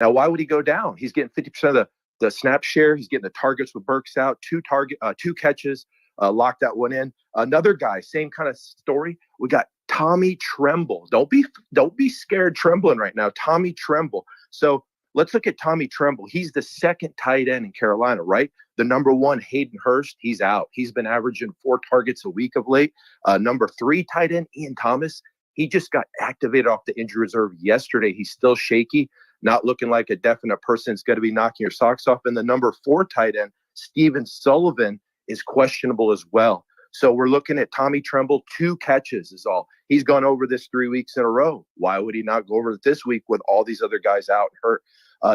Now, why would he go down? He's getting 50% of the snap share. He's getting the targets with Burks out, two catches, locked that one in. Another guy, same kind of story. We got Tommy Tremble. Don't be scared trembling right now. Tommy Tremble. So let's look at Tommy Tremble. He's the second tight end in Carolina, right? The number one, Hayden Hurst, he's out. He's been averaging 4 targets a week of late. Number 3 tight end, Ian Thomas. He just got activated off the injury reserve yesterday. He's still shaky, not looking like a definite person is going to be knocking your socks off. And the number 4 tight end, Steven Sullivan, is questionable as well. So we're looking at Tommy Tremble, 2 catches is all. He's gone over this 3 weeks in a row. Why would he not go over it this week with all these other guys out and hurt?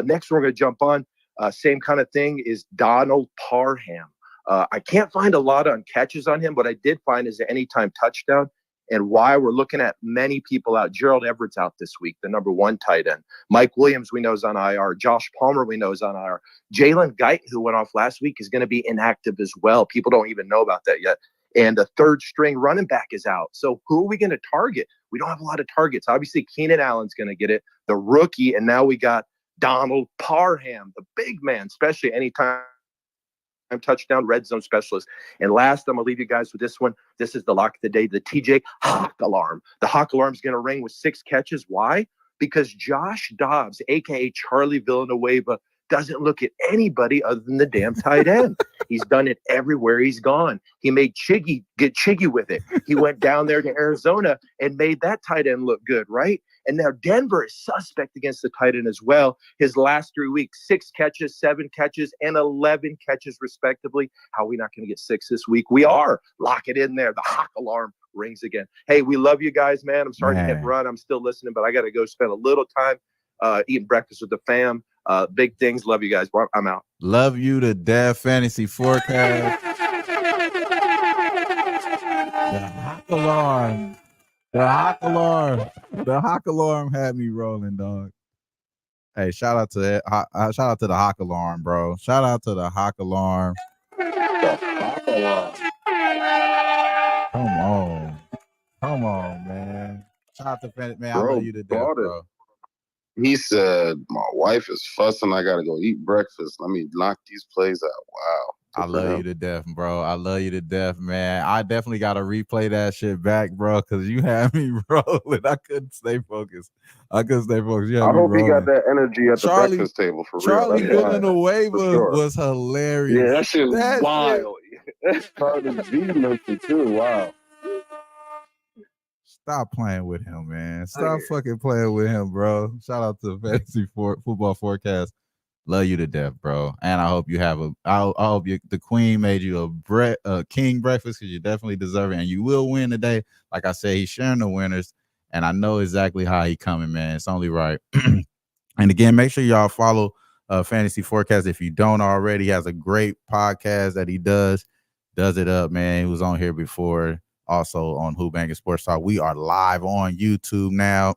Next, we're going to jump on. Same kind of thing is Donald Parham. I can't find a lot on catches on him, but I did find is an anytime touchdown. And why we're looking at many people out. Gerald Everett's out this week, the number 1 tight end. Mike Williams, we know, is on IR. Josh Palmer, we know, is on IR. Jalen Guyton, who went off last week, is going to be inactive as well. People don't even know about that yet. And the 3rd string running back is out. So who are we going to target? We don't have a lot of targets. Obviously, Keenan Allen's going to get it, the rookie. And now we got Donald Parham, the big man, especially anytime touchdown red zone specialist. And last, I'm gonna leave you guys with this one. This is the lock of the day, the TJ Hawk alarm. The Hawk alarm is gonna ring with 6 catches. Why? Because Josh Dobbs, aka Charlie Villanueva, doesn't look at anybody other than the damn tight end. He's done it everywhere he's gone. He made Chiggy get Chiggy with it. He went down there to Arizona and made that tight end look good, right? And now Denver is suspect against the tight end as well. His last 3 weeks, 6 catches, 7 catches, and 11 catches respectively. How are we not going to get 6 this week? We are. Lock it in there. The Hawk alarm rings again. Hey, we love you guys, man. I'm sorry to hit and run. I'm still listening, but I got to go spend a little time eating breakfast with the fam. Big things. Love you guys. I'm out. Love you to death. Fantasy forecast. The Hawk alarm. The Hawk alarm. The Hawk alarm had me rolling, dog. Hey, shout out to the Hawk alarm, bro. Shout out to the Hawk alarm. Come on, man. Shout out to Fantasy, man. Bro, I love you to death, bro. He said, my wife is fussing. I got to go eat breakfast. Let me knock these plays out. Wow. I love you to death, bro. I love you to death, man. I definitely got to replay that shit back, bro, because you had me rolling. I couldn't stay focused. You had I me hope rolling. he got that energy at the breakfast table for real. Charlie Villanueva was hilarious. Yeah, that shit was wild. Charlie V mentioned too. Wow. Stop playing with him, man. Stop fucking playing with him, bro. Shout out to Fantasy Football Forecast. Love you to death, bro. And I hope you have I hope the queen made you a king breakfast because you definitely deserve it. And you will win today. Like I said, he's sharing the winners. And I know exactly how he coming, man. It's only right. And again, make sure y'all follow Fantasy Forecast. If you don't already, he has a great podcast that he does it up, man. He was on here before, also on Who-Bangin Sports Talk. We are live on YouTube now.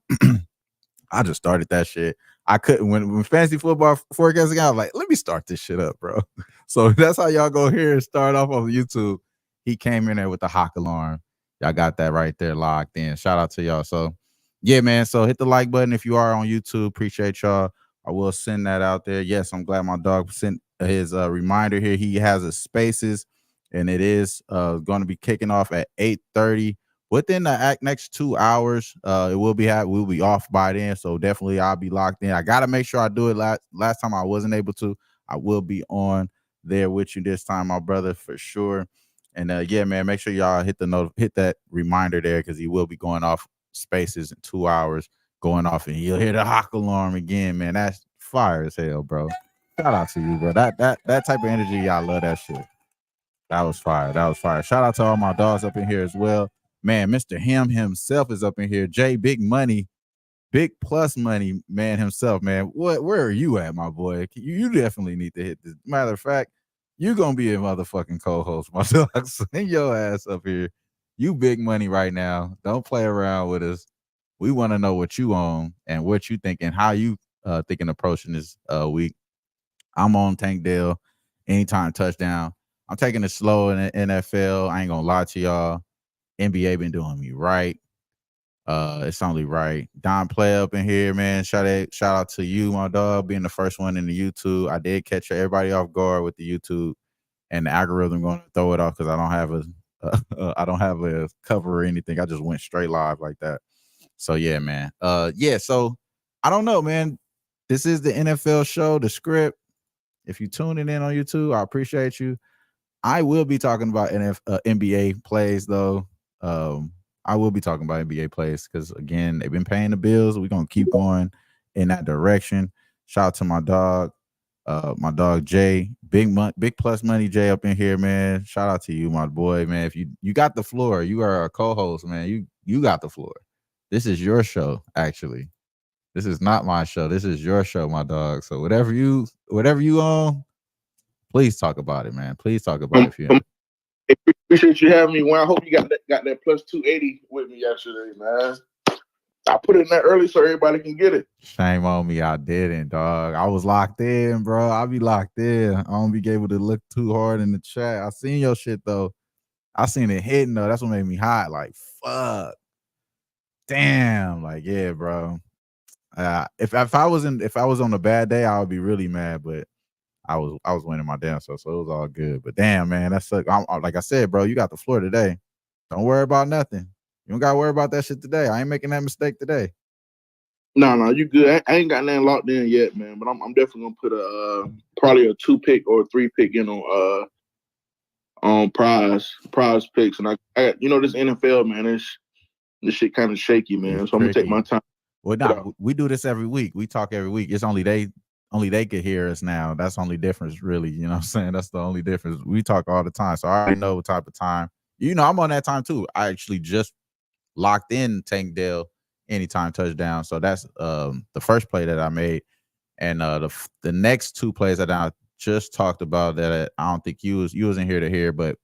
I just started that shit. I couldn't when Fantasy Football Forecasting, I was like, let me start this shit up, bro. So that's how y'all go here and start off on YouTube. He came in there with the Hawk alarm. Y'all got that right there locked in. Shout out to y'all. So yeah, man. So hit the like button if you are on YouTube. Appreciate y'all. I will send that out there. Yes, I'm glad my dog sent his reminder here. He has a spaces, and it is going to be kicking off at 8:30. Within the next 2 hours, we'll be off by then. So definitely I'll be locked in. I got to make sure I do it. Last time I wasn't able to. I will be on there with you this time, my brother, for sure. And yeah, man, make sure y'all hit that reminder there because he will be going off spaces in 2 hours, going off, and you'll hear the Hawk alarm again, man. That's fire as hell, bro. Shout out to you, bro. That type of energy, y'all love that shit. That was fire. Shout out to all my dogs up in here as well. Man, Mr. Him himself is up in here. Jay, Big Money, Big Plus Money, man himself, man. Where are you at, my boy? You definitely need to hit this. Matter of fact, you're going to be a motherfucking co-host, my dog. Send your ass up here. You Big Money right now. Don't play around with us. We want to know what you own and what you think and how you thinking approaching this week. I'm on Tank Dale, anytime touchdown. I'm taking it slow in the NFL. I ain't going to lie to y'all. NBA been doing me right. It's only right. Don Play up in here, man. Shout out to you, my dog, being the first one in the YouTube. I did catch everybody off guard with the YouTube, and the algorithm going to throw it off because I don't have I don't have a cover or anything. I just went straight live like that. So yeah, man. Yeah. So I don't know, man. This is the NFL show, the script. If you tuning in on YouTube, I appreciate you. I will be talking about NBA plays though. I will be talking about NBA plays because again, they've been paying the bills. We're gonna keep going in that direction. Shout out to my dog Jay, big plus money Jay up in here, man. Shout out to you, my boy, man. If you got the floor, you are a co-host, man. You got the floor. This is your show, actually. This is not my show. This is your show, my dog. So whatever you on, please talk about it, man. Please talk about it if you. Appreciate you having me. Well, I hope you got that plus 280 with me yesterday, man. I put it in there early so everybody can get it. Shame on me, I didn't, dog. I was locked in, bro. I'll be locked in. I don't be able to look too hard in the chat. I seen your shit though. I seen it hitting though. That's what made me hot. Like, fuck. Damn. Like, yeah, bro. If I was on a bad day, I would be really mad, but I was winning my damn self, so it was all good. But damn, man, that sucked. Like I said, bro, you got the floor today. Don't worry about nothing. You don't gotta worry about that shit today. I ain't making that mistake today. No, you good. I ain't got nothing locked in yet, man. But I'm definitely gonna put probably a 2-pick or a 3-pick in on prize picks. And I this NFL, man, this shit kind of shaky, man. It's so I'm gonna take my time. Well, no, we do this every week. We talk every week. It's only they could hear us now. That's the only difference, really. You know what I'm saying? That's the only difference. We talk all the time. So I already know what type of time. I'm on that time too. I actually just locked in Tank Dell anytime touchdown. So that's the first play that I made. And the next 2 plays that I just talked about that I don't think you wasn't here to hear, but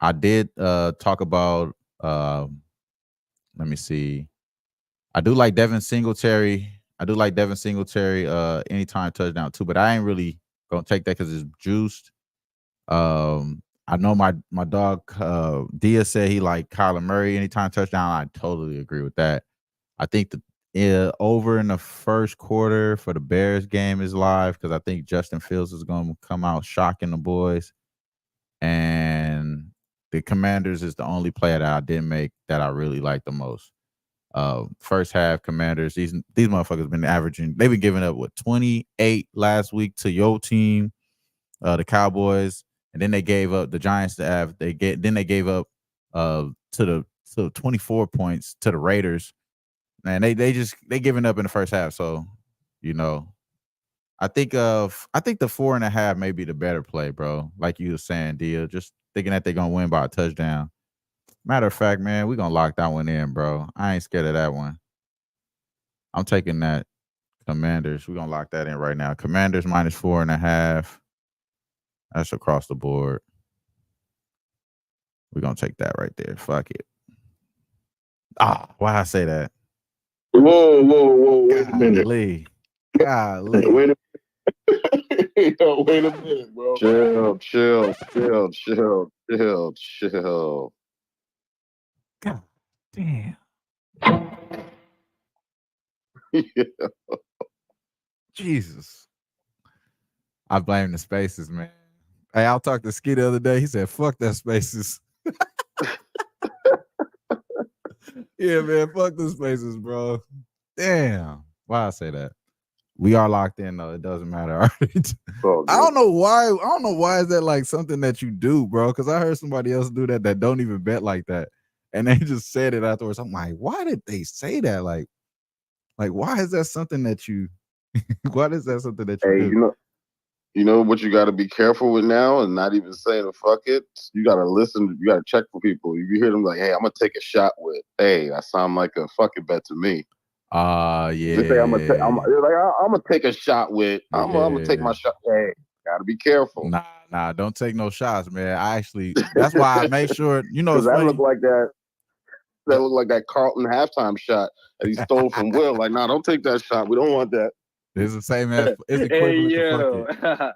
I did talk about let me see. I do like Devin Singletary. Anytime touchdown too, but I ain't really gonna take that because it's juiced. I know my dog Dia said he like Kyler Murray anytime touchdown. I totally agree with that. I think the over in the first quarter for the Bears game is live because I think Justin Fields is going to come out shocking the boys. And the Commanders is the only play that I didn't make that I really like the most. First half Commanders, these motherfuckers been averaging. They've been giving up 28 last week to your team, the Cowboys, and then they gave up the Giants to have. They gave up to 24 points to the Raiders. Man, they giving up in the first half. So, I think the 4.5 may be the better play, bro. Like you were saying, Dia, just thinking that they're gonna win by a touchdown. Matter of fact, man, we're gonna lock that one in, bro. I ain't scared of that one. I'm taking that Commanders. We're gonna lock that in right now. Commanders minus 4.5. That's across the board. We're gonna take that right there. Fuck it. Why I say that? Whoa. Wait a minute. Golly. Wait a minute, bro. Chill. God damn. Yeah. Jesus. I blame the spaces, man. Hey, I'll talk to Ski the other day. He said, fuck that spaces. Yeah, man, fuck the spaces, bro. Damn. Why I say that? We are locked in, though. It doesn't matter. I don't know why. I don't know why is that like something that you do, bro? Because I heard somebody else do that don't even bet like that. And they just said it afterwards. I'm like, why did they say that? Like why is that something that you why is that something that you do? You know what you got to be careful with now, and not even saying the fuck it. You got to listen. You got to check for people. You hear them like, "Hey, I'm gonna take a shot with." Hey, that sound like a fucking bet to me. Yeah. They say I'm gonna take a shot with. I'm gonna take my shot. Hey, gotta be careful. Nah, don't take no shots, man. That's why I make sure. It's that funny. look like that. That looked like that Carlton halftime shot that he stole from Will. Like, nah, don't take that shot. We don't want that. It's the same as it's equivalent to fuck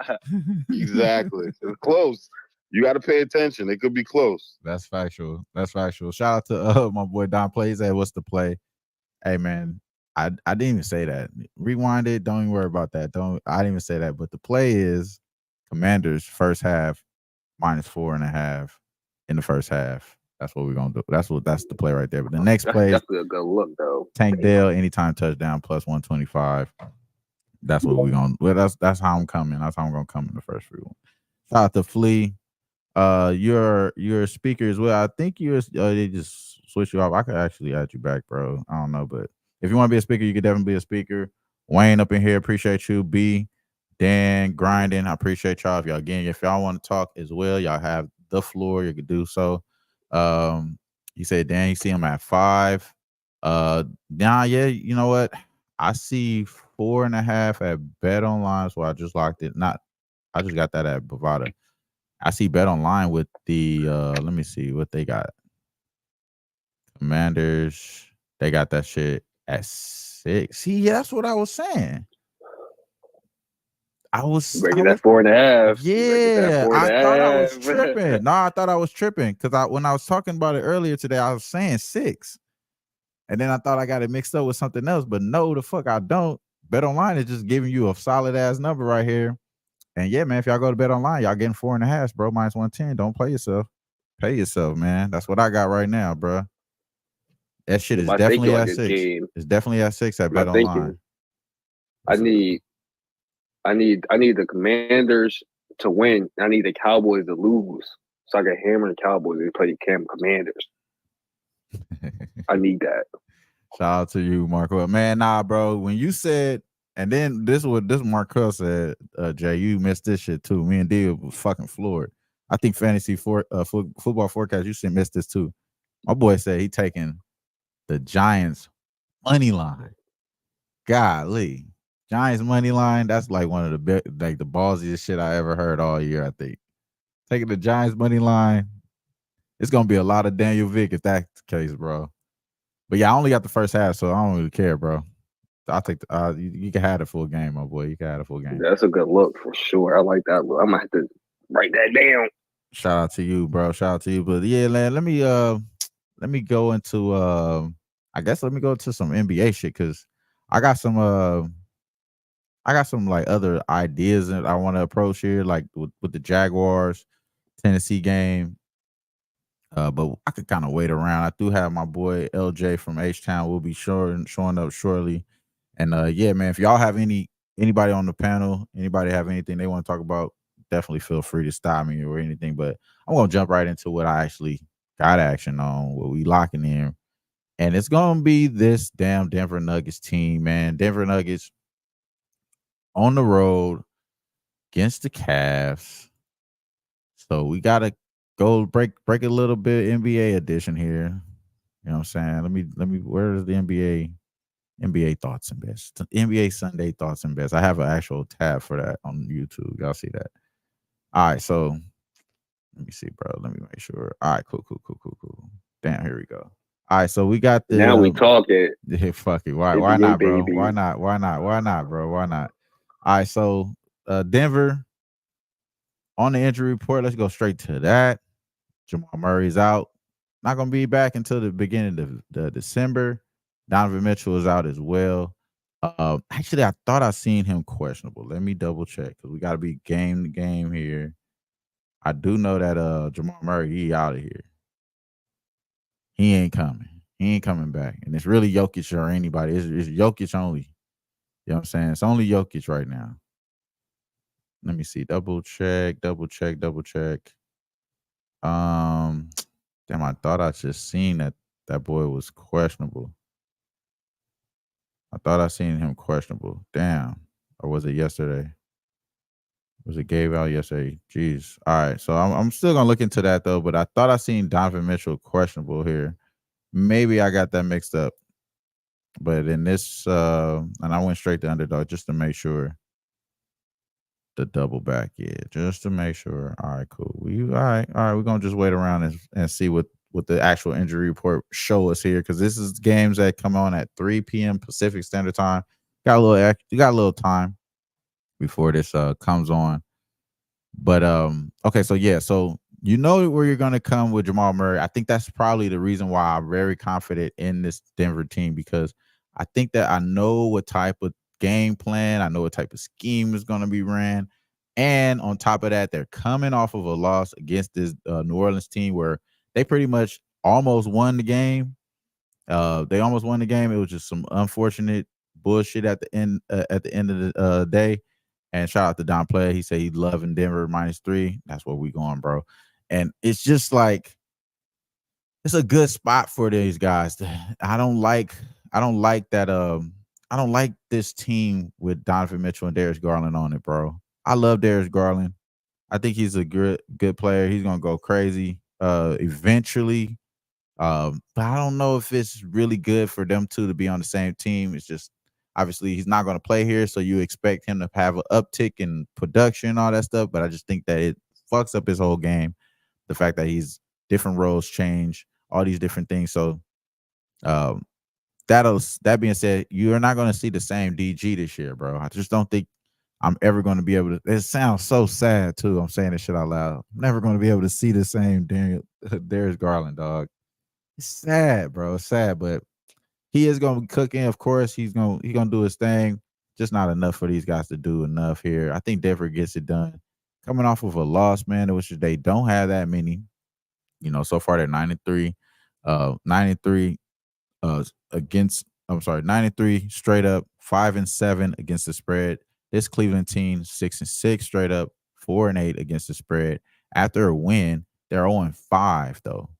it. Exactly. It's close. You got to pay attention. It could be close. That's factual. That's factual. Shout out to my boy Don Plays. Hey, what's the play? Hey man, I didn't even say that. Rewind it. Don't even worry about that. I didn't even say that. But the play is Commanders first half -4.5 in the first half. That's what we're gonna do. That's the play right there. But the next play, That's definitely a good look though. Tank Dell anytime touchdown +125. That's what we're gonna. Well, that's how I'm coming. That's how I'm gonna come in the first free one. Shout out to Flea. You're a speaker as well. I think they just switch you off. I could actually add you back, bro. I don't know, but if you want to be a speaker, you could definitely be a speaker. Wayne up in here, appreciate you. B, Dan, grinding, I appreciate y'all. If y'all want to talk as well, y'all have the floor. You could do so. You said Dan, you see him at 5. Yeah, you know what? I see 4.5 at Bet Online, so I just locked it. I just got that at Bovada. I see Bet Online with the let me see what they got. Commanders, they got that shit at 6. See, yeah, that's what I was saying. I was 4.5. Yeah, I thought I was tripping. No, I thought I was tripping because when I was talking about it earlier today, I was saying 6. And then I thought I got it mixed up with something else, but no, the fuck I don't. Bet Online is just giving you a solid ass number right here. And yeah, man, if y'all go to Bet Online, y'all getting 4.5, bro, -110. Don't play yourself. Pay yourself, man. That's what I got right now, bro. That shit is definitely at 6. It's definitely at 6 at Bet Online. I need the Commanders to win. I need the Cowboys to lose, so I can hammer the Cowboys and play the Commanders. I need that. Shout out to you, Marco. Man, nah, bro. When you said, and then this Marco said, Jay, you missed this shit too. Me and D was fucking floored. I think fantasy football forecast, you should miss this too. My boy said he taking the Giants money line. Golly. Giants money line, that's like one of the the ballsiest shit I ever heard all year, I think. Taking the Giants money line, it's gonna be a lot of Daniel Vick if that's the case, bro. But yeah, I only got the first half, so I don't really care, bro. I'll take you can have the full game, my boy. You can have the full game. That's a good look for sure. I like that look. I'm gonna have to write that down. Shout out to you, bro. Shout out to you. But yeah, man, let me go into I guess let me go to some NBA shit because I got some like other ideas that I want to approach here, like with the Jaguars Tennessee game. But I could kind of wait around. I do have my boy LJ from H-Town will be showing up shortly. And yeah, man, if y'all have anybody on the panel, anybody have anything they want to talk about, definitely feel free to stop me or anything. But I'm gonna jump right into what I actually got action on, what we locking in. And it's gonna be this damn Denver Nuggets team, man. Denver Nuggets on the road against the Cavs. So we gotta go break a little bit NBA edition here. You know what I'm saying? Let me where is the NBA thoughts and best? NBA Sunday thoughts and best. I have an actual tab for that on YouTube. Y'all see that? All right, so let me see, bro. Let me make sure. All right, cool. Damn, here we go. All right, so we got the now we talking. Yeah, fuck it. Why not, bro? Baby. Why not, bro? Why not? All right, so Denver on the injury report. Let's go straight to that. Jamal Murray's out. Not gonna be back until the beginning of the December. Donovan Mitchell is out as well. Actually, I thought I seen him questionable. Let me double check because we got to be game to game here. I do know that Jamal Murray, he out of here. He ain't coming. He ain't coming back. And it's really Jokic or anybody. It's Jokic only. You know what I'm saying? It's only Jokic right now. Let me see. Double check. Damn, I thought I just seen that boy was questionable. I thought I seen him questionable. Damn. Or was it yesterday? Was it gave out yesterday? Jeez. All right. So I'm still gonna look into that though, but I thought I seen Donovan Mitchell questionable here. Maybe I got that mixed up. But in this and I went straight to underdog just to make sure. The double back, yeah, just to make sure. All right, cool. All right. We're gonna just wait around and see what the actual injury report show us here, because this is games that come on at 3 p.m. Pacific Standard Time. You got a little time before this comes on. But okay, so yeah, so You know where you're going to come with Jamal Murray. I think that's probably the reason why I'm very confident in this Denver team, because I think that I know what type of game plan, I know what type of scheme is going to be ran. And on top of that, they're coming off of a loss against this New Orleans team where they pretty much almost won the game. They almost won the game. It was just some unfortunate bullshit at the end of the day. And shout out to Don Play. He said he's loving Denver -3. That's where we going, bro. And it's just like it's a good spot for these guys. I don't like that. I don't like this team with Donovan Mitchell and Darius Garland on it, bro. I love Darius Garland. I think he's a good player. He's gonna go crazy eventually. But I don't know if it's really good for them two to be on the same team. It's just obviously he's not going to play here, so you expect him to have an uptick in production and all that stuff. But I just think that it fucks up his whole game. The fact that he's different roles change, all these different things. So that being said, you're not going to see the same DG this year, bro. I just don't think I'm ever going to be able to. It sounds so sad too. I'm saying this shit out loud. I'm never going to be able to see the same Darius Garland, dog. It's sad, bro. It's sad, but he is gonna be cooking. Of course, he's gonna do his thing. Just not enough for these guys to do enough here. I think Denver gets it done. Coming off of a loss, man, which they don't have that many. You know, so far they're 9-3, 93 against. I'm sorry, 93 straight up, 5-7 against the spread. This Cleveland team 6-6 straight up, 4-8 against the spread. After a win, they're 0-5 though.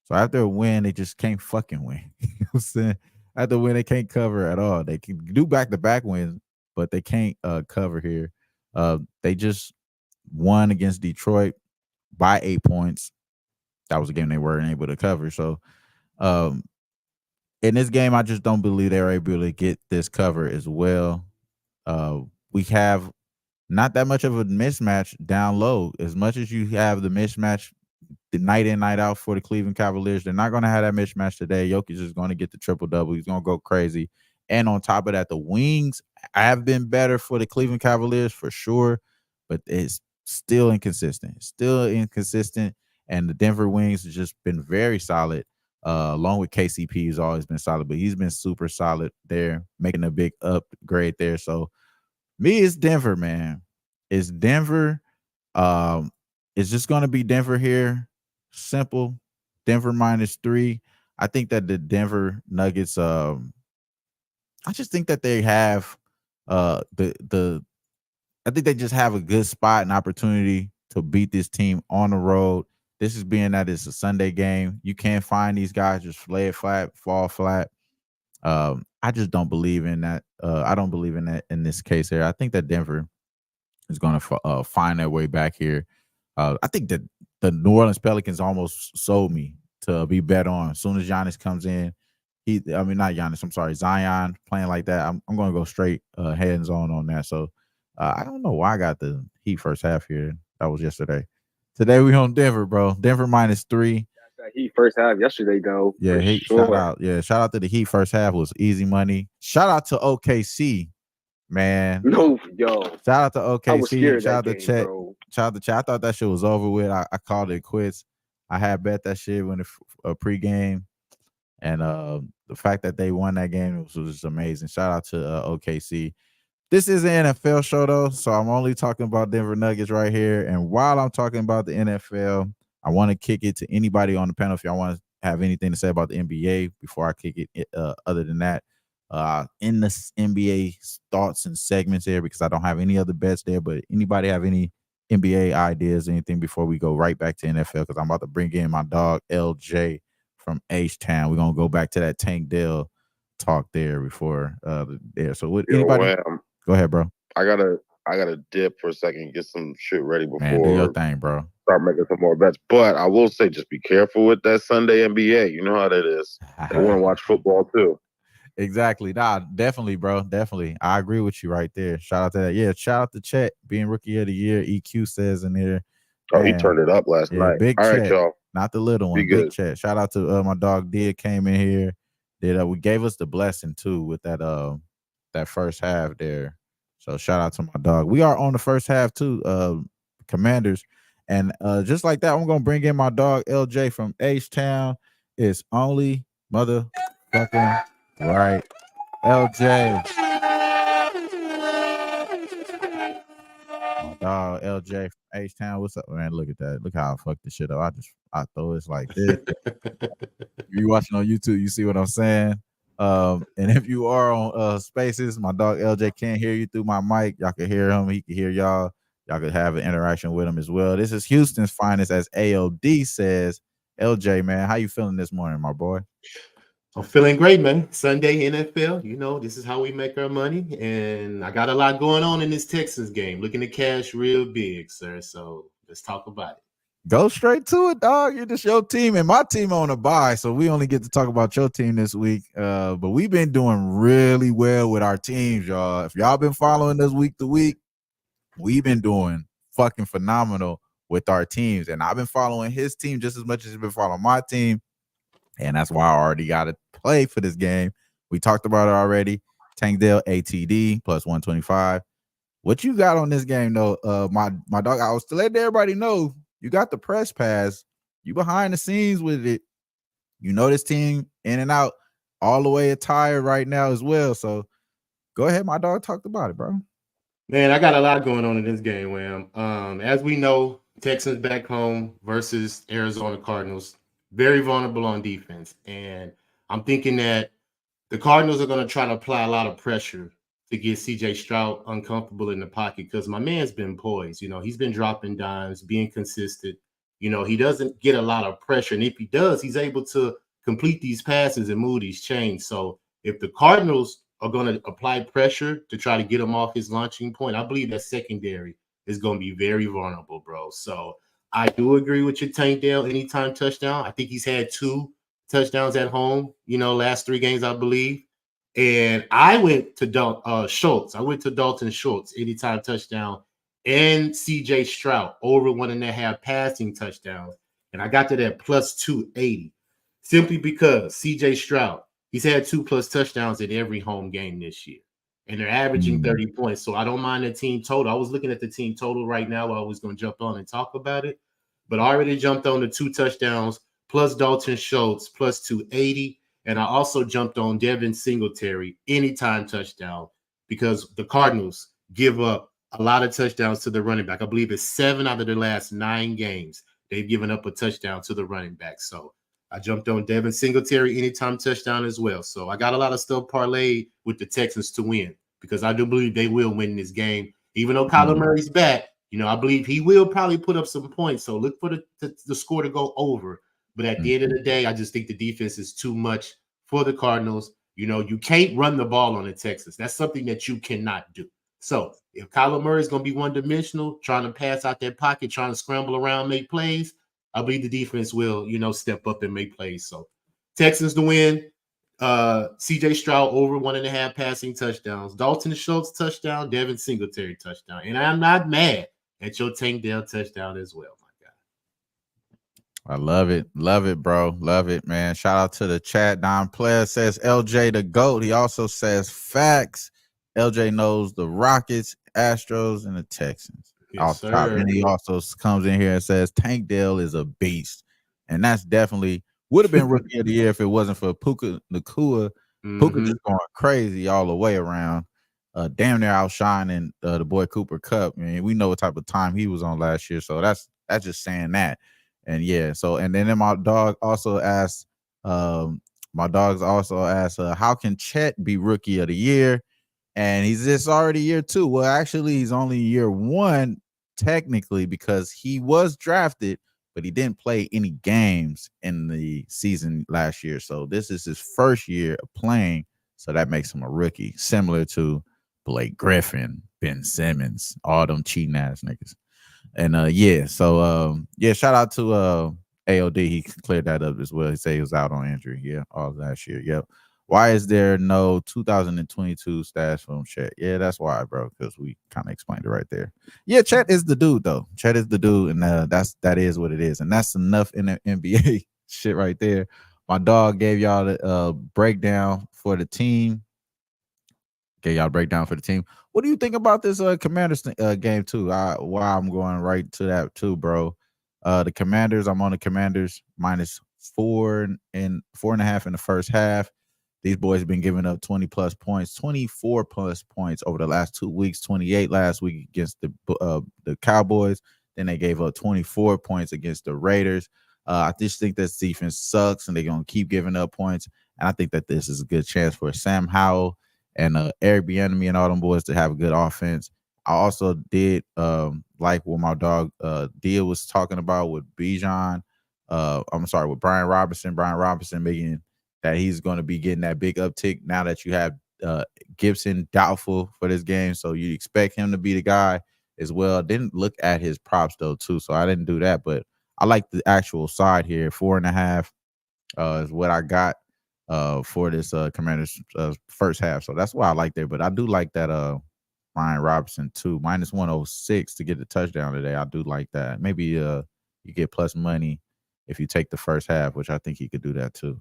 So after a win, they just can't fucking win. You know what I'm saying? After a win, they can't cover at all. They can do back-to-back wins, but they can't cover here. They just won against Detroit by 8 points. That was a game they weren't able to cover. So in this game, I just don't believe they're able to get this cover as well. We have not that much of a mismatch down low. As much as you have the mismatch the night in, night out for the Cleveland Cavaliers, they're not going to have that mismatch today. Jokic is going to get the triple-double. He's going to go crazy. And on top of that, the wings have been better for the Cleveland Cavaliers for sure, but it's still inconsistent. And the Denver Wings has just been very solid, along with KCP, who's always been solid, but he's been super solid there, making a big upgrade there. So, me, it's Denver, man. It's Denver. It's just going to be Denver here. Simple. Denver -3. I think that the Denver Nuggets, I just think that they have I think they just have a good spot and opportunity to beat this team on the road. This is being that it's a Sunday game. You can't find these guys just lay it flat, fall flat. I just don't believe in that. I don't believe in that in this case here. I think that Denver is going to find their way back here. I think that the New Orleans Pelicans almost sold me to be bet on. As soon as Giannis comes in, not Giannis, I'm sorry, Zion playing like that, I'm going to go straight hands on that. So I don't know why I got the Heat first half here. That was yesterday. Today we on Denver, bro. Denver -3. That Heat first half yesterday, though. Yeah, Heat. Sure. Shout out. Yeah, shout out to the Heat first half was easy money. Shout out to OKC, man. No, yo. Shout out to OKC. I was scared Shout out that to game, Chet. bro. Shout out to Chet. I thought that shit was over with. I called it quits. I had bet that shit when the pregame, and the fact that they won that game was just amazing. Shout out to OKC. This is an NFL show though, so I'm only talking about Denver Nuggets right here. And while I'm talking about the NFL, I want to kick it to anybody on the panel if y'all want to have anything to say about the NBA before I kick it. Other than that, in the NBA thoughts and segments here, because I don't have any other bets there. But anybody have any NBA ideas, anything before we go right back to NFL? Because I'm about to bring in my dog LJ from H-Town. We're gonna go back to that Tank Dell talk there before there. So what anybody? Go ahead, bro. I gotta dip for a second, get some shit ready before. Man, do your thing, bro. Start making some more bets. But I will say, just be careful with that Sunday NBA. You know how that is. They want to watch football too. Exactly. Nah, definitely, bro. Definitely. I agree with you right there. Shout out to that. Yeah, shout out to Chet being rookie of the year. EQ says in there. Oh, he turned it up last night. Big All Chet, right, y'all. Not the little one. Big Chet. Shout out to my dog Did came in here. We gave us the blessing too with that first half there. So shout out to my dog. We are on the first half too, Commanders And just like that, I'm gonna bring in my dog LJ from H-Town. It's only motherfucking right. LJ. My dog LJ from H-Town. What's up, man? Look at that. Look how I fucked this shit up. I throw it like this. If you watching on YouTube, you see what I'm saying. And if you are on Spaces, my dog LJ can't hear you through my mic. Y'all can hear him. He can hear y'all. Y'all could have an interaction with him as well. This is Houston's finest, as AOD says. LJ, man, how you feeling this morning, my boy? I'm feeling great, man. Sunday NFL, this is how we make our money. And I got a lot going on in this Texans game. Looking to cash real big, sir. So let's talk about it. Go straight to it, dog. You're just your team and my team on a bye, so we only get to talk about your team this week. But we've been doing really well with our teams, y'all. If y'all been following us week to week, we've been doing fucking phenomenal with our teams. And I've been following his team just as much as he's been following my team. And that's why I already got to play for this game. We talked about it already. Tankdale ATD plus 125. What you got on this game, though? My dog, I was to let everybody know you got the press pass. You behind the scenes with it. You know this team in and out all the way tired right now as well. So go ahead, my dog. Talked about it, bro. Man, I got a lot going on in this game, Wham. As we know, Texans back home versus Arizona Cardinals, very vulnerable on defense. And I'm thinking that the Cardinals are going to try to apply a lot of pressure to get CJ Stroud uncomfortable in the pocket because my man's been poised. He's been dropping dimes, being consistent. He doesn't get a lot of pressure. And if he does, he's able to complete these passes and move these chains. So if the Cardinals are going to apply pressure to try to get him off his launching point, I believe that secondary is going to be very vulnerable, bro. So I do agree with your Tank Dale anytime touchdown. I think he's had 2 touchdowns at home, last 3 games, I believe. And I went to Schultz. I went to Dalton Schultz, anytime touchdown, and CJ Stroud over 1.5 passing touchdowns. And I got to that plus 280 simply because CJ Stroud, he's had 2+ touchdowns in every home game this year. And they're averaging 30 points. So I don't mind the team total. I was looking at the team total right now. I was going to jump on and talk about it. But I already jumped on the 2 touchdowns plus Dalton Schultz plus 280. And I also jumped on Devin Singletary anytime touchdown because the Cardinals give up a lot of touchdowns to the running back. I believe it's 7 out of the last 9 games they've given up a touchdown to the running back. So I jumped on Devin Singletary anytime touchdown as well. So I got a lot of stuff parlayed with the Texans to win because I do believe they will win this game. Even though Kyler Murray's back, I believe he will probably put up some points. So look for the score to go over. But at the end of the day, I just think the defense is too much for the Cardinals. You can't run the ball on the Texans. That's something that you cannot do. So if Kyler Murray is going to be one-dimensional, trying to pass out that pocket, trying to scramble around, make plays, I believe the defense will, step up and make plays. So Texans to win. CJ Stroud over 1.5 passing touchdowns. Dalton Schultz touchdown. Devin Singletary touchdown. And I'm not mad at your Tank Dale touchdown as well. I love it. Love it, bro. Love it, man. Shout out to the chat. Don Player says LJ the GOAT. He also says facts. LJ knows the Rockets, Astros, and the Texans. Yes, sir. Top. And he also comes in here and says Tank Dale is a beast. And that's definitely would have been rookie of the year if it wasn't for Puka Nacua. Puka just going crazy all the way around. Damn near outshining the boy Cooper Kupp. I mean, we know what type of time he was on last year. So that's just saying that. And yeah, so and then my dog also asked, how can Chet be rookie of the year? And he's just already year 2. Well, actually, he's only year 1 technically because he was drafted, but he didn't play any games in the season last year. So this is his first year of playing. So that makes him a rookie, similar to Blake Griffin, Ben Simmons, all them cheating ass niggas. And shout out to AOD. He cleared that up as well. He said he was out on injury. Yeah, all last year. Yep. Why is there no 2022 stats from Chet? Yeah, that's why, bro, because we kind of explained it right there. Yeah, Chet is the dude, though. Chet is the dude, and that is what it is. And that's enough in the NBA shit right there. My dog gave y'all the breakdown for the team. Okay, y'all breakdown for the team. What do you think about this Commanders game too? Why I'm going right to that too, bro. The Commanders, I'm on the Commanders minus 4.5 in the first half. These boys have been giving up 20 plus points, 24 plus points over the last 2 weeks, 28 last week against the Cowboys. Then they gave up 24 points against the Raiders. I just think this defense sucks, and they're going to keep giving up points. And I think that this is a good chance for Sam Howell and Eric Bieniemy and all them boys to have a good offense. I also did like what my dog Dia was talking about with Bijan. With Brian Robinson. Brian Robinson making that he's going to be getting that big uptick now that you have Gibson doubtful for this game. So you expect him to be the guy as well. Didn't look at his props though too, so I didn't do that. But I like the actual side here. 4.5 is what I got for this Commanders first half. So that's why I like there. But I do like that Brian Robinson too. Minus 106 to get the touchdown today. I do like that. Maybe you get plus money if you take the first half, which I think he could do that too.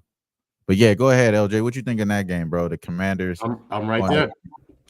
But yeah, go ahead, LJ. What you think in that game, bro? The Commanders. I'm right there.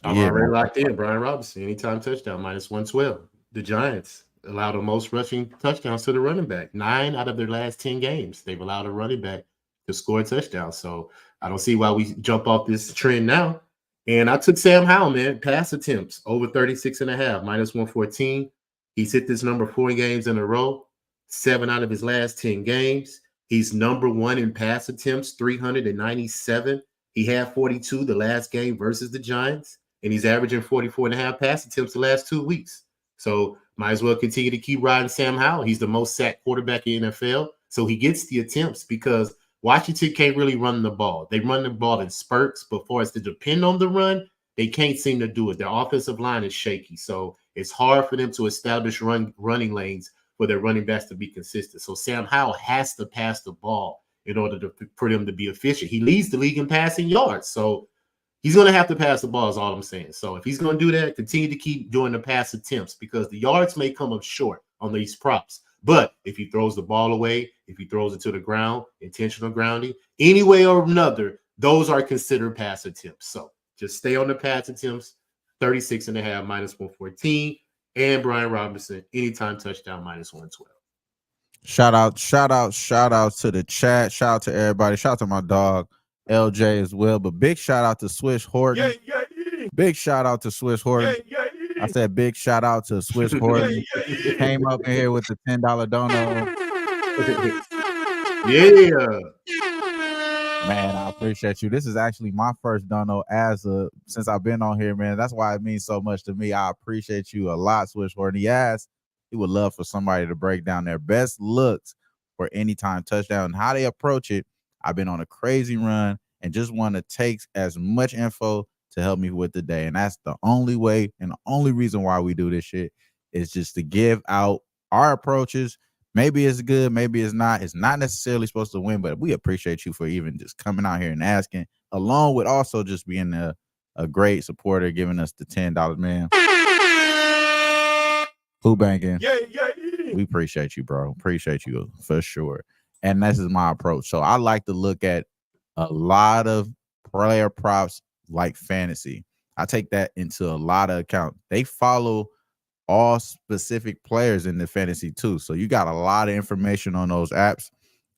I'm already locked in. Brian Robinson, anytime touchdown, minus 112. The Giants allow the most rushing touchdowns to the running back. 9 out of their last 10 games, they've allowed a running back to score a touchdown. So I don't see why we jump off this trend now. And I took Sam Howell, man. Pass attempts over 36.5, minus 114. He's hit this number 4 games in a row. 7 out of his last 10 games. He's number 1 in pass attempts, 397. He had 42 the last game versus the Giants, and he's averaging 44.5 pass attempts the last 2 weeks. So might as well continue to keep riding Sam Howell. He's the most sacked quarterback in the NFL. So he gets the attempts because Washington can't really run the ball. They run the ball in spurts, but for us to depend on the run, they can't seem to do it. Their offensive line is shaky. So it's hard for them to establish running lanes for their running backs to be consistent. So Sam Howell has to pass the ball in order for them to be efficient. He leads the league in passing yards. So he's going to have to pass the ball is all I'm saying. So if he's going to do that, continue to keep doing the pass attempts because the yards may come up short on these props. But if he throws the ball away, if he throws it to the ground, intentional grounding, any way or another, those are considered pass attempts. So just stay on the pass attempts, 36.5 minus 114. And Brian Robinson, anytime touchdown, minus 112. Shout out to the chat. Shout out to everybody. Shout out to my dog, LJ, as well. But big shout out to Swish Horton. Big shout out to Swish Horton. I said big shout out to Swish Horton. Came up in here with the $10 dono. Yeah. Man, I appreciate you. This is actually my first dono since I've been on here, man. That's why it means so much to me. I appreciate you a lot, Swish Horton. He would love for somebody to break down their best looks for anytime touchdown and how they approach it. I've been on a crazy run and just want to take as much info to help me with the day. And that's the only way and the only reason why we do this shit is just to give out our approaches. Maybe it's good, maybe it's not. It's not necessarily supposed to win, but we appreciate you for even just coming out here and asking, along with also just being a great supporter, giving us the $10, man. Who-Bangin. We appreciate you, bro. Appreciate you for sure. And this is my approach. So I like to look at a lot of player props like fantasy. I take that into a lot of account. They follow all specific players in the fantasy too. So you got a lot of information on those apps.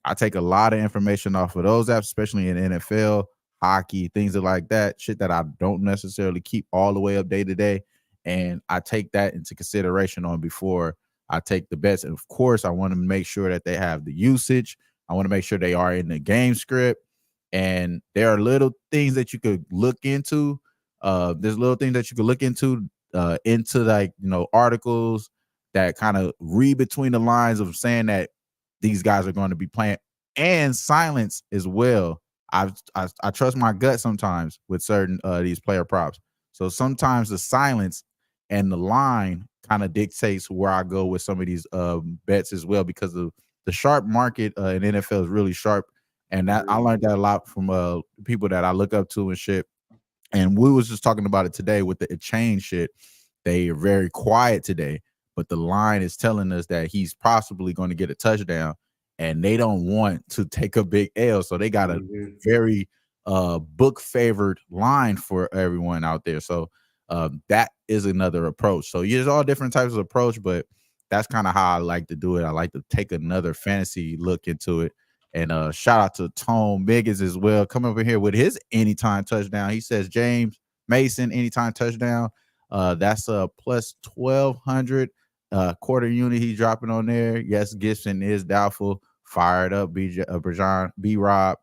I take a lot of information off of those apps, especially in NFL, hockey, things like that, shit that I don't necessarily keep all the way up day to day. And I take that into consideration on before I take the bets. And of course, I want to make sure that they have the usage. I want to make sure they are in the game script. And there are little things that you could look into. There's little things that you could look into like, articles that kind of read between the lines of saying that these guys are going to be playing, and silence as well. I trust my gut sometimes with certain these player props. So sometimes the silence and the line kind of dictates where I go with some of these bets as well, because of the sharp market in NFL is really sharp. And that I learned that a lot from people that I look up to and shit. And we was just talking about it today with the chain shit. They are very quiet today, but the line is telling us that he's possibly going to get a touchdown, and they don't want to take a big L. So they got a very book favored line for everyone out there. So that is another approach. So there's all different types of approach, but that's kind of how I like to do it. I like to take another fantasy look into it. And shout out to Tone Miggins as well, coming over here with his anytime touchdown. He says James Mason anytime touchdown. That's a plus 1,200 quarter unit he's dropping on there. Yes, Gibson is doubtful. Fired up, Brajan, B. Rob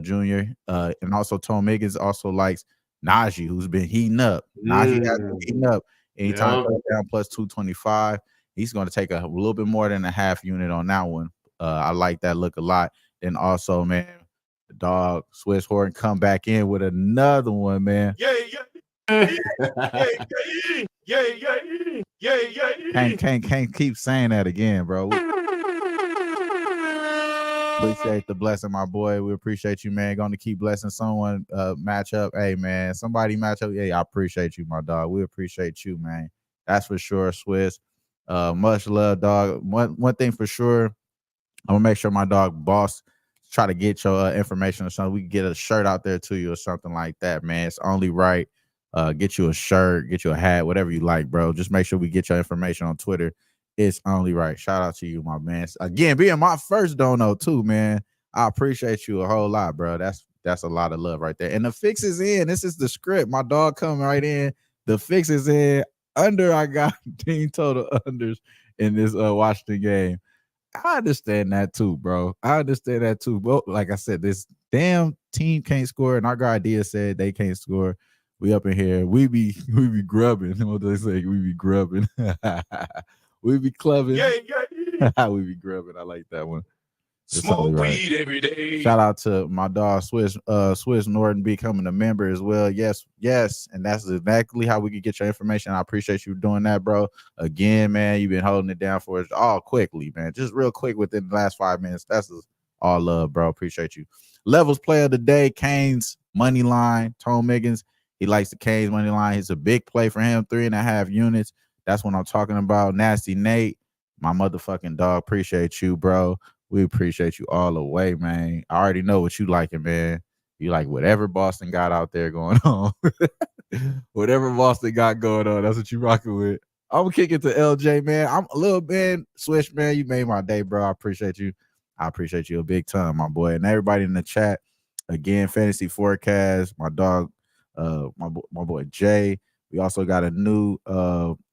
Jr. And also Tone Miggins also likes Najee, who's been heating up. Najee has been heating up. Anytime touchdown plus 225. He's going to take a little bit more than a half unit on that one. I like that look a lot. And also, man, the dog Swiss Horton come back in with another one, man. Can't keep saying that again, bro. Appreciate the blessing, my boy. We appreciate you, man. Going to keep blessing someone match up. Hey, man, somebody match up. Hey, I appreciate you, my dog. We appreciate you, man. That's for sure, Swiss. Much love, dog. One thing for sure, I'm gonna make sure my dog Boss try to get your information or something. We can get a shirt out there to you or something like that, man. It's only right. Get you a shirt, get you a hat, whatever you like, bro. Just make sure we get your information on Twitter. It's only right. Shout out to you, my man. Again, being my first dono too, man. I appreciate you a whole lot, bro. That's a lot of love right there. And the fix is in. This is the script. My dog coming right in. The fix is in. Under, I got team total unders in this Washington game. I understand that too, bro. I understand that too. But like I said, this damn team can't score, and our guy Dia said they can't score. We up in here. We be grubbing. What do they say? We be grubbing. We be clubbing. We be grubbing. I like that one. Smoke weed every day. Shout out to my dog Swiss Norton becoming a member as well. Yes, and that's exactly how we can get your information. I appreciate you doing that, bro. Again, man, you've been holding it down for us all quickly, man. Just real quick within the last 5 minutes. That's all love, bro. Appreciate you. Levels player of the day, Canes money line. Tone Miggins, he likes the Canes money line. It's a big play for him. 3.5 units. That's what I'm talking about. Nasty Nate, my motherfucking dog. Appreciate you, bro. We appreciate you all the way, man. I already know what you liking, man. You like whatever Boston got out there going on. Whatever Boston got going on, that's what you rocking with. I'm gonna kick it to LJ, man. I'm a little man, Swish, man. You made my day, bro. I appreciate you. I appreciate you a big time, my boy. And everybody in the chat, again, fantasy forecast, my dog, my boy Jay. We also got a new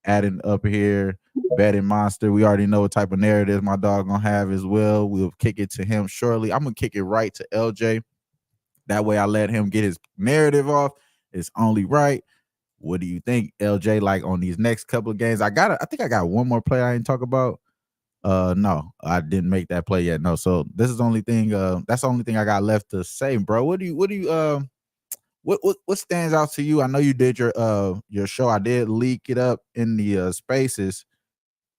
adding up here. Betting Monster. We already know what type of narrative my dog gonna have as well. We'll kick it to him shortly. I'm gonna kick it right to LJ. That way I let him get his narrative off. It's only right. What do you think, LJ? Like on these next couple of games? I think I got one more play I didn't talk about. No, I didn't make that play yet. No, so this is the only thing. That's the only thing I got left to say, bro. What stands out to you? I know you did your show. I did leak it up in the spaces.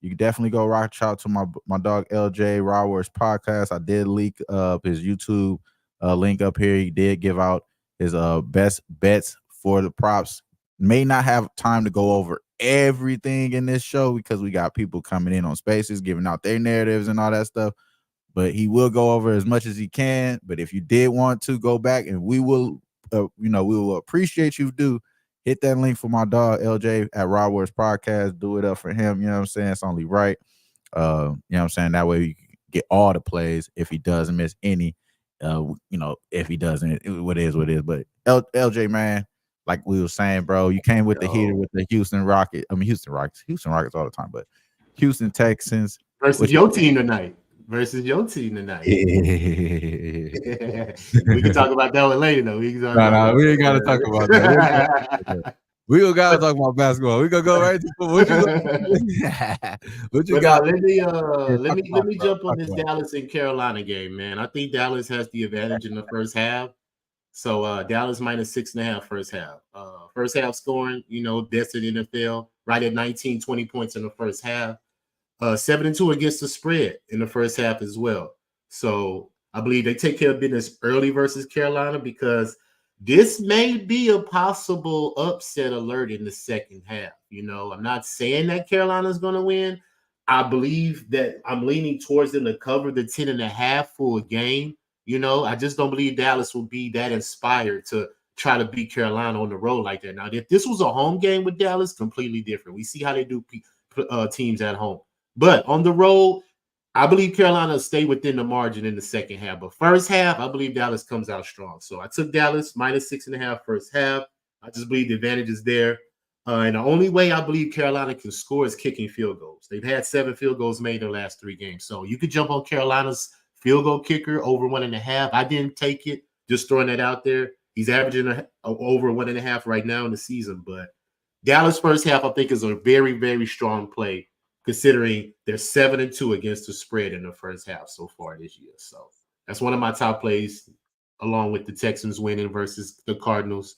You can definitely go rock out to my dog LJ Raw Wars podcast. I did leak up his YouTube link up here. He did give out his best bets for the props. May not have time to go over everything in this show because we got people coming in on spaces, giving out their narratives and all that stuff. But he will go over as much as he can. But if you did want to go back, and we will, we will appreciate you do. Hit that link for my dog LJ at Raw Wars Podcast. Do it up for him. You know what I'm saying? It's only right. You know what I'm saying? That way you can get all the plays if he doesn't miss any. If he doesn't, what is. But LJ, man, like we were saying, bro, you came with the heater with the Houston Rockets all the time, but Houston Texans versus your team tonight. We can talk about that one later, though. We ain't got to talk about that. We don't got to talk about basketball. We gonna go right to what you got. Let me jump on this Dallas and Carolina game, man. I think Dallas has the advantage in the first half. So Dallas minus 6.5 first half. First half scoring, best in the NFL, right at 19, 20 points in the first half. 7-2 against the spread in the first half as well. So I believe they take care of business early versus Carolina because this may be a possible upset alert in the second half. I'm not saying that Carolina's going to win. I believe that I'm leaning towards them to cover the 10.5 for a game. You know, I just don't believe Dallas will be that inspired to try to beat Carolina on the road like that. Now, if this was a home game with Dallas, completely different. We see how they do teams at home. But on the road, I believe Carolina will stay within the margin in the second half. But first half, I believe Dallas comes out strong. So I took Dallas -6.5 first half. I just believe the advantage is there. And the only way I believe Carolina can score is kicking field goals. They've had 7 field goals made in their last 3 games. So you could jump on Carolina's field goal kicker over 1.5. I didn't take it. Just throwing that out there. He's averaging over 1.5 right now in the season. But Dallas first half, I think, is a very, very strong play, considering they're 7-2 against the spread in the first half so far this year. So that's one of my top plays, along with the Texans winning versus the Cardinals.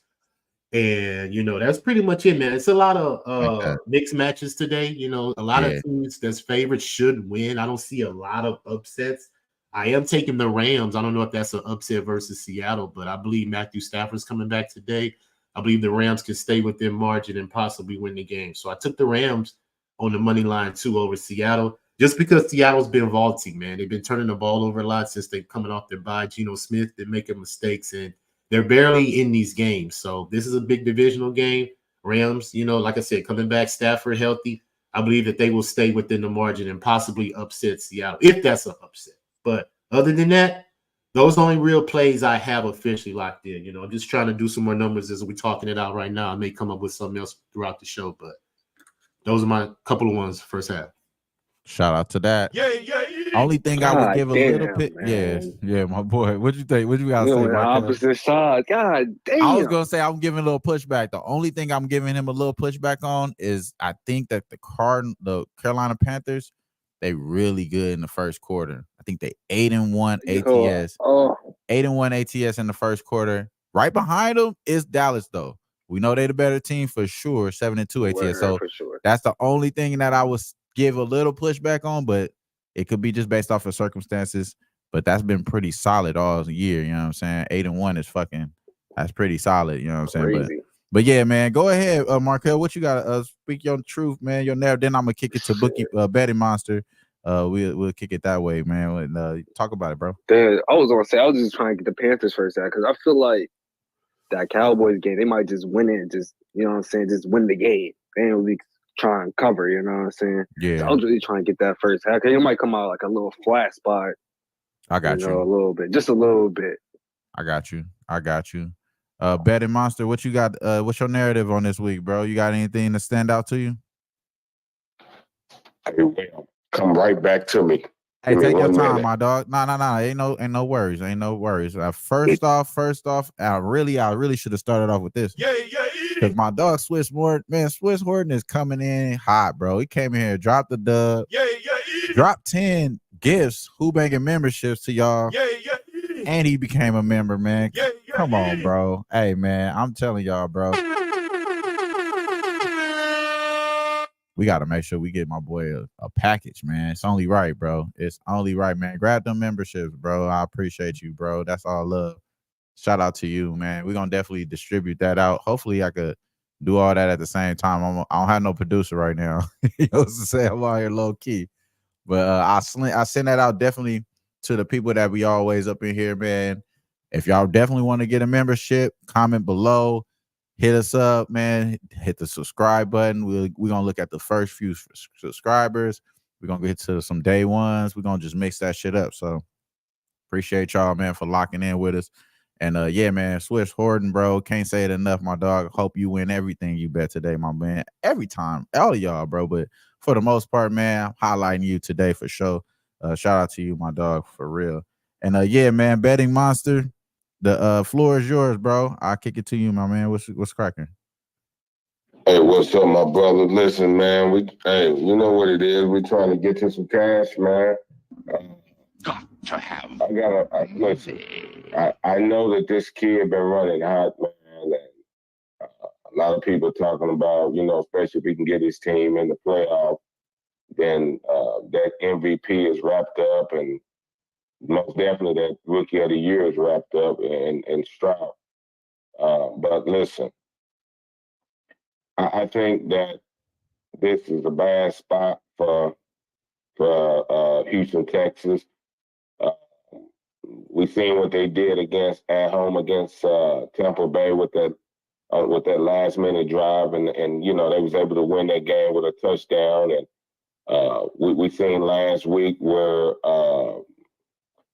And, you know, that's pretty much it, man. It's a lot of mixed matches today. You know, a lot of teams that's favored should win. I don't see a lot of upsets. I am taking the Rams. I don't know if that's an upset versus Seattle, but I believe Matthew Stafford's coming back today. I believe the Rams can stay within margin and possibly win the game. So I took the Rams on the money line too over Seattle, just because Seattle's been vaulting, man. They've been turning the ball over a lot since they're coming off their bye. Geno Smith, they're making mistakes, and they're barely in these games. So this is a big divisional game. Rams, you know, like I said, coming back, Stafford healthy. I believe that they will stay within the margin and possibly upset Seattle, if that's an upset. But other than that, those are only real plays I have officially locked in. You know, I'm just trying to do some more numbers as we're talking it out right now. I may come up with something else throughout the show, but those are my couple of ones first half. Shout out to that. Yeah. Only thing I would give a little bit. Yeah, my boy. What you think? What you gotta say, Mark? Opposite side. God damn. I was gonna say I'm giving a little pushback. The only thing I'm giving him a little pushback on is I think that the Carolina Panthers, they really good in the first quarter. I think they 8-1 ATS. 8-1 ATS in the first quarter. Right behind them is Dallas, though. We know they're the better team for sure. 7-2 ATS. So that's the only thing that I was give a little pushback on, but it could be just based off of circumstances. But that's been pretty solid all year. You know what I'm saying? 8-1 is that's pretty solid. You know what I'm saying? But yeah, man, go ahead, Markel. What you got? Speak your truth, man. Your narrative. Then I'm gonna kick it to Bookie Betting Monster. We'll kick it that way, man. And talk about it, bro. Damn, I was gonna say I was just trying to get the Panthers first out because I feel like that Cowboys game, they might just win it and just, you know what I'm saying, just win the game. They ain't really try and cover, you know what I'm saying? Yeah. So I was really trying to get that first half. It might come out like a little flat spot. I got you. A little bit. Just a little bit. I got you. Betting Monster, what you got? What's your narrative on this week, bro? You got anything to stand out to you? Come right back to me. Hey, take your time, my dog. No. Ain't no worries. First off, I really should have started off with this. Yeah. Because my dog Swiss Horton is coming in hot, bro. He came in here, dropped the dub. Yeah. Dropped 10 gifts, Who-Bangin memberships to y'all. Yeah. And he became a member, man. Come on, bro. Hey, man, I'm telling y'all, bro. We got to make sure we get my boy a package, man. It's only right, bro. It's only right, man. Grab them memberships, bro. I appreciate you, bro. That's all love. Shout out to you, man. We're going to definitely distribute that out. Hopefully, I could do all that at the same time. I don't have no producer right now. You know what I'm saying? I'm out here low key. But I send that out definitely to the people that we always up in here, man. If y'all definitely want to get a membership, comment below. Hit us up, man. Hit the subscribe button. We're going to look at the first few subscribers. We're going to get to some day ones. We're going to just mix that shit up. So appreciate y'all, man, for locking in with us. And yeah, man, Swiss Horton, bro. Can't say it enough, my dog. Hope you win everything you bet today, my man. Every time. All of y'all, bro. But for the most part, man, I'm highlighting you today for sure. Shout out to you, my dog, for real. And yeah, man, Betting Monster. The floor is yours, bro. I'll kick it to you, my man. What's cracking? Hey, what's up, my brother? Listen, man. You know what it is. We're trying to get you some cash, man. Listen. I know that this kid been running hot, man. And a lot of people talking about, you know, especially if he can get his team in the playoff, then that MVP is wrapped up, and most definitely that Rookie of the Year is wrapped up in Stroud. But listen, I think that this is a bad spot for Houston, Texas. We seen what they did at home against Tampa Bay with that last minute drive, and they was able to win that game with a touchdown. And we seen last week where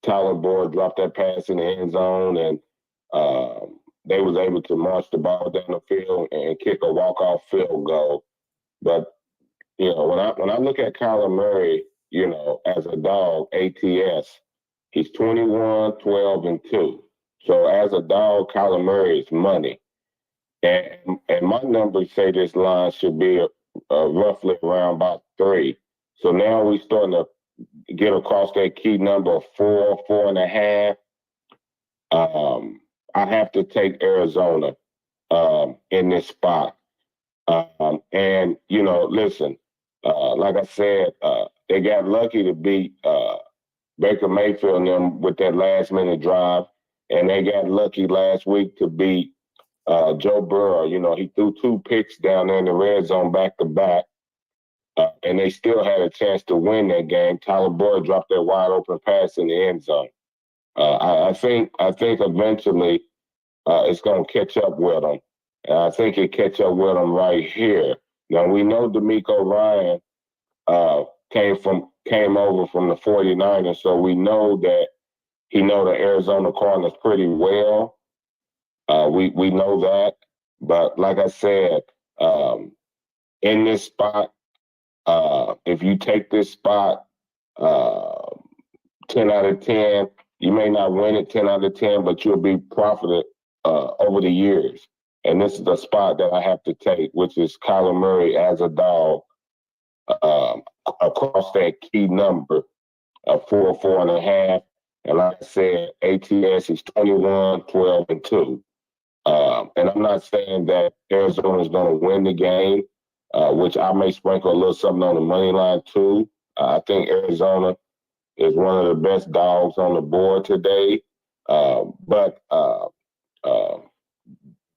Tyler Boyd dropped that pass in the end zone, and they was able to march the ball down the field and kick a walk-off field goal. But when I look at Kyler Murray, as a dog, ATS, he's 21, 12, and 2. So as a dog, Kyler Murray is money. And my numbers say this line should be roughly around about 3. So now we're starting to get across that key number of 4, 4.5. I have to take Arizona in this spot. And listen, like I said, they got lucky to beat Baker Mayfield and them with that last minute drive, and they got lucky last week to beat Joe Burrow. He threw 2 picks down there in the red zone back to back, and they still had a chance to win that game. Tyler Boyd dropped that wide open pass in the end zone. I think eventually it's going to catch up with them. And I think it catch up with them right here. Now we know DeMeco Ryan came over from the 49ers, so we know that he know the Arizona Cardinals pretty well. We know that, but like I said, in this spot, if you take this spot 10 out of 10, you may not win it 10 out of 10, but you'll be profited over the years. And this is the spot that I have to take, which is Kyler Murray as a dog across that key number of 4, 4.5. And like I said, ATS is 21, 12, and 2. And I'm not saying that Arizona is going to win the game, which I may sprinkle a little something on the money line too. I think Arizona is one of the best dogs on the board today. But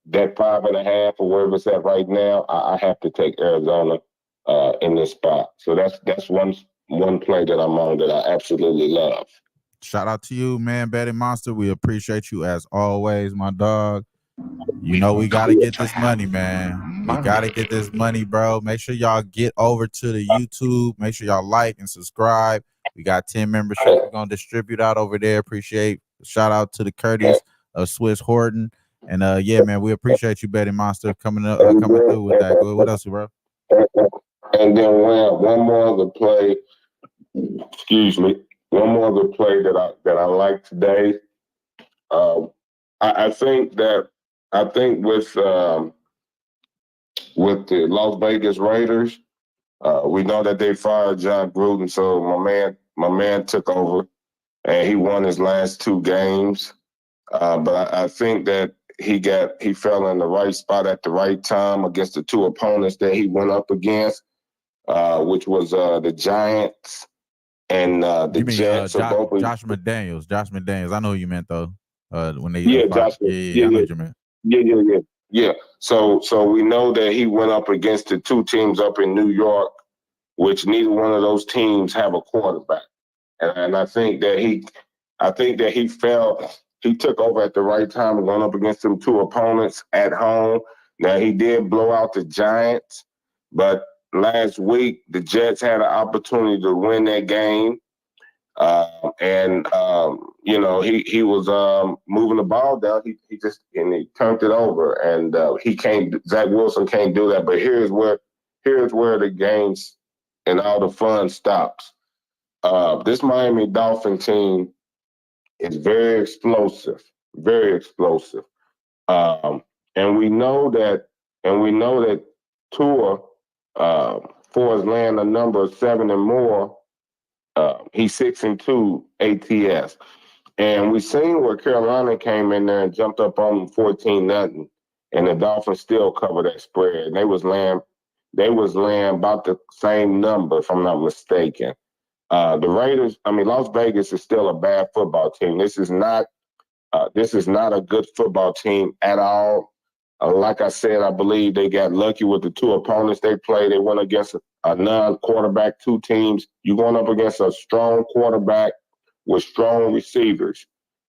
that 5.5 or wherever it's at right now, I have to take Arizona in this spot. So that's one play that I'm on that I absolutely love. Shout out to you, man, Betting Monster. We appreciate you as always, my dog. We got to get this money, man. We got to get this money, bro. Make sure y'all get over to the YouTube. Make sure y'all like and subscribe. We got 10 memberships we're going to distribute out over there. Appreciate. Shout out to the Curtis of Swiss Horton. And, yeah, man, we appreciate you, Betting Monster, coming through with that. Good. What else, bro? And then one more other play. Excuse me. One more other play that I like today. I think with the Las Vegas Raiders, we know that they fired John Gruden, so my man took over and he won his last 2 games. But I think that he fell in the right spot at the right time against the 2 opponents that he went up against, which was the Giants and the Jets. Josh McDaniels. Josh McDaniels. I know who you meant though. When they Josh. I know what you meant. Yeah. So we know that he went up against the 2 teams up in New York, which neither one of those teams have a quarterback. And I think that he felt he took over at the right time and going up against them 2 opponents at home. Now he did blow out the Giants, but last week the Jets had an opportunity to win that game. He was moving the ball down. He turned it over, and Zach Wilson can't do that. But here's where the games and all the fun stops. This Miami Dolphin team is very explosive, very explosive. And we know that Tua, for his land a number of 7 and more, he's 6-2 ATS. And we seen where Carolina came in there and jumped up on them 14-0, and the Dolphins still covered that spread. And they was laying about the same number, if I'm not mistaken. The Raiders, Las Vegas is still a bad football team. This is not a good football team at all. Like I said, I believe they got lucky with the 2 opponents they played. They went against a non-quarterback 2 teams. You're going up against a strong quarterback with strong receivers.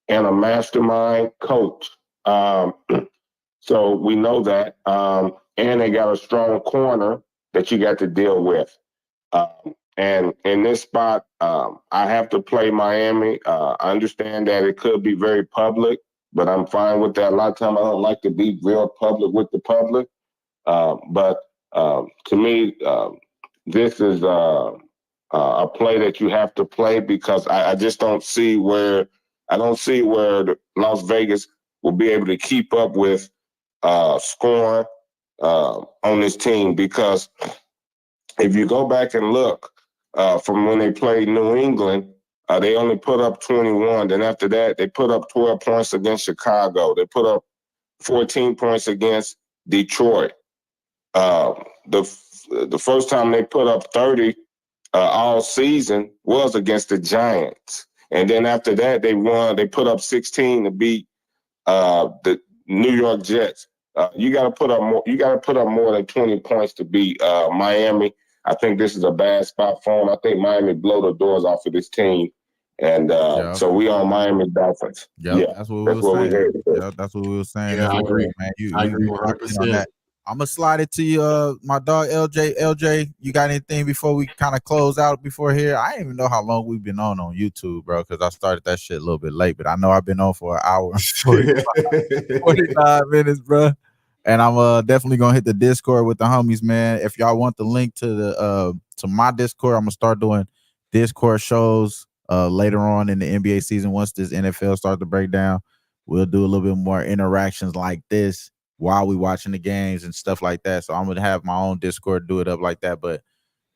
and a mastermind coach. So we know that. And they got a strong corner that you got to deal with. And in this spot, I have to play Miami. I understand that it could be very public, but I'm fine with that. A lot of times I don't like to be real public with the public. But to me, this is a play that you have to play because I just don't see where Las Vegas will be able to keep up with scoring on this team. Because if you go back and look from when they played New England, they only put up 21. Then after that, they put up 12 points against Chicago. They put up 14 points against Detroit. The first time they put up 30 all season was against the Giants. And then after that, they put up 16 to beat the New York Jets. You got to put up more. You got to put up more than 20 points to beat Miami. I think this is a bad spot for them. I think Miami blow the doors off of this team, and so we on Miami Dolphins. Yep, Yeah, that's what we that's were what we saying. headed to. Yep, that's what we were saying. Yeah, as I well, agree. man. I agree You locked in on 100%. that. I'm gonna slide it to you, my dog LJ. LJ, you got anything before we kind of close out before here? I didn't even know how long we've been on YouTube, bro, because I started that shit a little bit late, but I know I've been on for an hour and 45 minutes, bro. And I'm definitely gonna hit the Discord with the homies, man. If y'all want the link to my Discord, I'm gonna start doing Discord shows later on in the NBA season. Once this NFL starts to break down, we'll do a little bit more interactions like this while we watching the games and stuff like that. So I'm gonna have my own Discord, do it up like that. But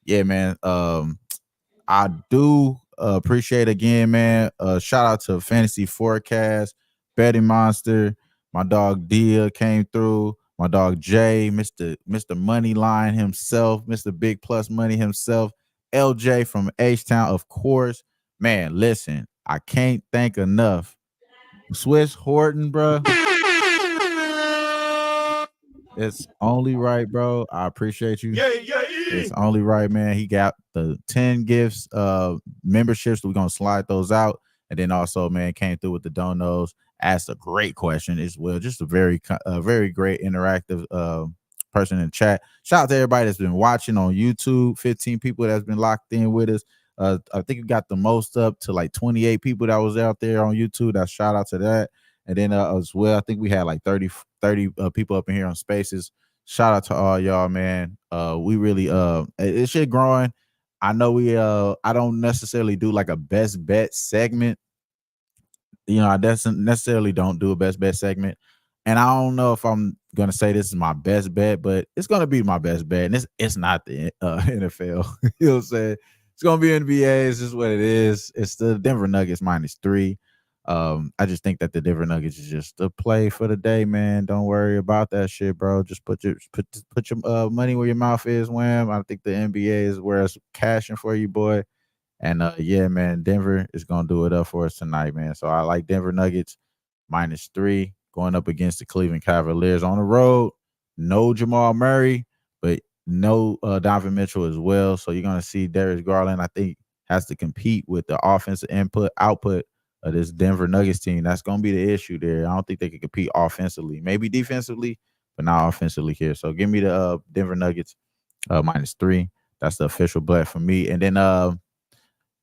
yeah, man, I do appreciate again, man. Shout out to Fantasy Forecast, Betty Monster, my dog Dia came through, my dog Jay, Mr. Moneyline himself, Mr. Big Plus Money himself, LJ from H Town, of course. Man, listen, I can't thank enough. Swiss Horton, bro. It's only right, bro. I appreciate you. It's only right, man. He got the 10 gifts, memberships. We're gonna slide those out. And then also, man, came through with the donos, asked a great question as well. Just a very great interactive person in the chat. Shout out to everybody that's been watching on YouTube, 15 people that's been locked in with us. I think we got the most up to like 28 people that was out there on YouTube. That shout out to that. And then as well, I think we had like 30 people up in here on Spaces. Shout out to all y'all, man. We really it's shit growing. I know I don't necessarily do like a best bet segment. You know, I necessarily don't do a best bet segment. And I don't know if I'm gonna say this is my best bet, but it's gonna be my best bet. And it's not the NFL. You know what I'm saying? It's gonna be NBA. It's just what it is. It's the Denver Nuggets -3. I just think that the Denver Nuggets is just the play for the day, man. Don't worry about that shit, bro. Just put your money where your mouth is, wham. I think the NBA is where it's cashing for you, boy. And yeah, man, Denver is gonna do it up for us tonight, man. So I like Denver Nuggets -3 going up against the Cleveland Cavaliers on the road. No Jamal Murray, but no Donovan Mitchell as well. So you're gonna see Darius Garland, I think, has to compete with the offensive output of this Denver Nuggets team. That's gonna be the issue there. I don't think they can compete offensively, maybe defensively, but not offensively here. So give me the Denver Nuggets -3. That's the official bet for me. And then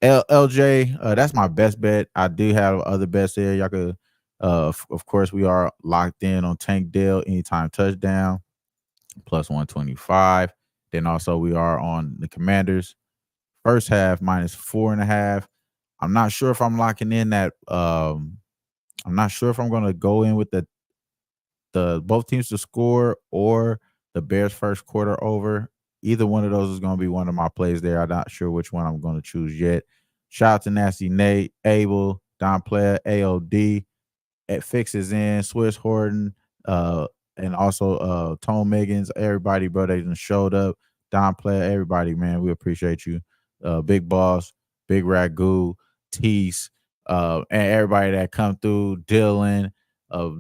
LJ, that's my best bet. I do have other bets there. Y'all could, of course, we are locked in on Tank Dell anytime touchdown +125. Then also we are on the Commanders first half -4.5. I'm not sure if I'm locking in that. I'm not sure if I'm going to go in with the both teams to score or the Bears first quarter over. Either one of those is going to be one of my plays there. I'm not sure which one I'm going to choose yet. Shout out to Nasty Nate, Abel, Don Player, AOD, at Fixes in, Swiss Horton, and also Tone Meggins, everybody, bro, they just showed up. Don Player, everybody, man, we appreciate you. Big Boss, Big Ragu, Tease, and everybody that come through, Dylan,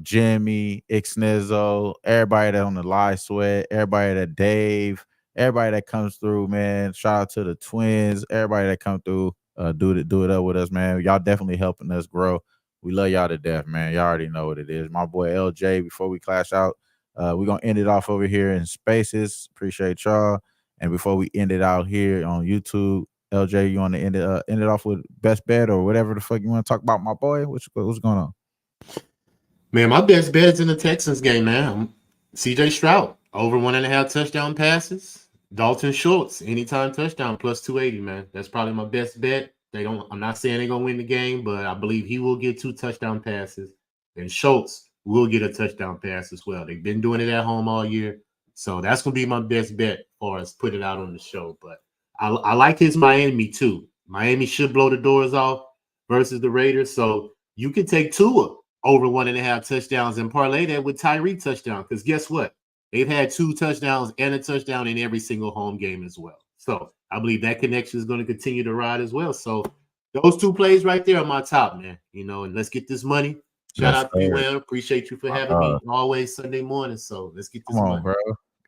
Jimmy, Ixnizzo, everybody that on the live sweat, everybody that Dave, everybody that comes through, man. Shout out to the twins, everybody that come through, do it up with us, man. Y'all definitely helping us grow We love y'all to death, man. Y'all already know what it is. My boy LJ, before we clash out, we're going to end it off over here in Spaces. Appreciate y'all. And before we end it out here on YouTube, LJ, you want to end it off with best bet or whatever the fuck you want to talk about, my boy? What's going on? Man, my best bet is in the Texans game, man. CJ Stroud, over 1.5 touchdown passes. Dalton Schultz, anytime touchdown, plus 280, man. That's probably my best bet. I'm not saying they're gonna win the game, but I believe he will get 2 touchdown passes. And Schultz will get a touchdown pass as well. They've been doing it at home all year. So that's gonna be my best bet for us put it out on the show. But I like his Miami too. Miami should blow the doors off versus the Raiders. So you can take Tua over 1.5 touchdowns and parlay that with Tyreek touchdown. Because guess what? They've had 2 touchdowns and a touchdown in every single home game as well. So I believe that connection is going to continue to ride as well. So those 2 plays right there are my top, man. And let's get this money. Shout out to you, Will. Appreciate you for having me always Sunday morning. So let's get this money. Bro.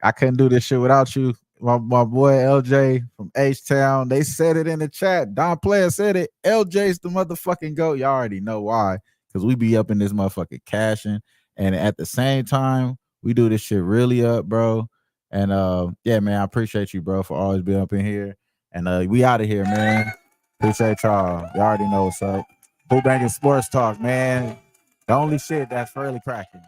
I couldn't do this shit without you. My boy LJ from H-Town. They said it in the chat. Don Player said it. LJ's the motherfucking GOAT. Y'all already know why. Because we be up in this motherfucking cashing. And at the same time, we do this shit really up, bro. And yeah, man, I appreciate you, bro, for always being up in here. And we out of here, man. Appreciate y'all. Y'all already know what's up. Who-Bangin Sports Talk, man. The only shit that's really cracking.